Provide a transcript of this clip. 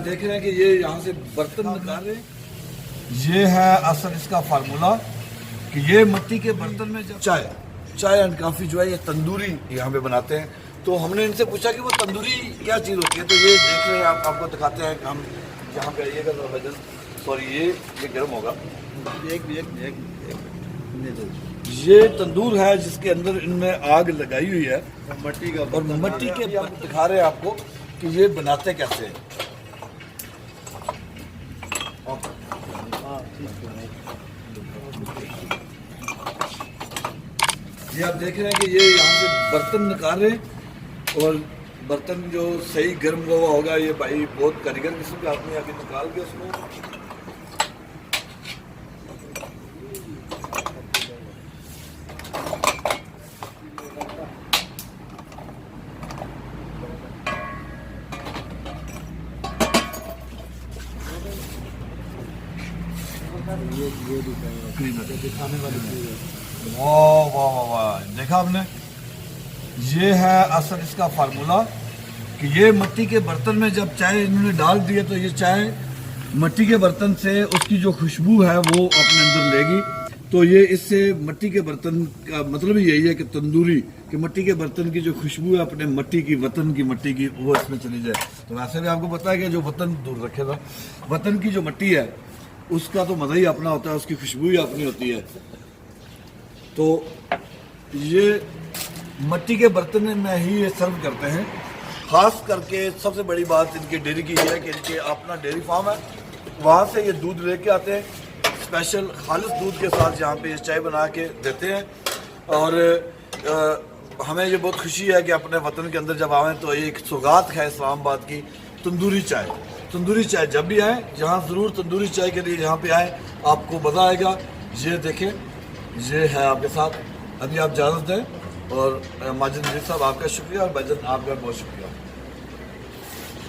देख रहे हैं कि ये यहाँ से बर्तन निकाल रहे हैं। ये है असल इसका फार्मूला कि ये मिट्टी के बर्तन में जब चाय एंड कॉफ़ी जो है ये तंदूरी यहाँ पे बनाते हैं। तो हमने इनसे पूछा कि वो तंदूरी क्या चीज़ होती है, तो ये देख रहे हैं आपको दिखाते हैं। हम यहाँ पे आइएगा तो वजन सॉरी ये गर्म होगा। ये तंदूर है जिसके अंदर इनने आग लगाई हुई है मिट्टी का, और मिट्टी के दिखा रहे हैं आपको कि ये बनाते कैसे हैं। ये आप देख रहे हैं कि ये यहाँ से बर्तन निकाल रहे हैं, और बर्तन जो सही गर्म हुआ होगा ये भाई बहुत कारीगर किस्म के आदमी आके निकाल के उसमें दिखाने वाली चीज़ है। वाह वाह वाह वाह, देखा आपने। ये है असल इसका फार्मूला कि ये मिट्टी के बर्तन में जब चाय इन्होंने डाल दिया तो ये चाय मिट्टी के बर्तन से उसकी जो खुशबू है वो अपने अंदर लेगी। तो ये इससे मिट्टी के बर्तन का मतलब यही है कि तंदूरी कि मिट्टी के बर्तन की जो खुशबू है अपने मिट्टी की वतन की मिट्टी की वो इसमें चली जाए। तो वैसे भी आपको पता है कि जो वतन दूर रखेगा, वतन की जो मिट्टी है उसका तो मज़ा ही अपना होता है, उसकी खुशबू ही अपनी होती है। तो ये मिट्टी के बर्तन में ही ये सर्व करते हैं। खास करके सबसे बड़ी बात इनकी डेयरी की है कि इनके अपना डेयरी फार्म है, वहाँ से ये दूध लेके आते हैं स्पेशल खालिस दूध के साथ यहाँ पे ये चाय बना के देते हैं। और हमें ये बहुत खुशी है कि अपने वतन के अंदर जब आएँ तो एक सौगात है इस्लामाबाद की तंदूरी चाय। तंदूरी चाय जब भी आए यहाँ ज़रूर तंदूरी चाय के लिए यहाँ पे आए, आपको मज़ा आएगा। ये देखें, ये है आपके साथ। अभी आप इजाज़त दें, और माजिद साहब आपका शुक्रिया और भाईजान आपका बहुत शुक्रिया।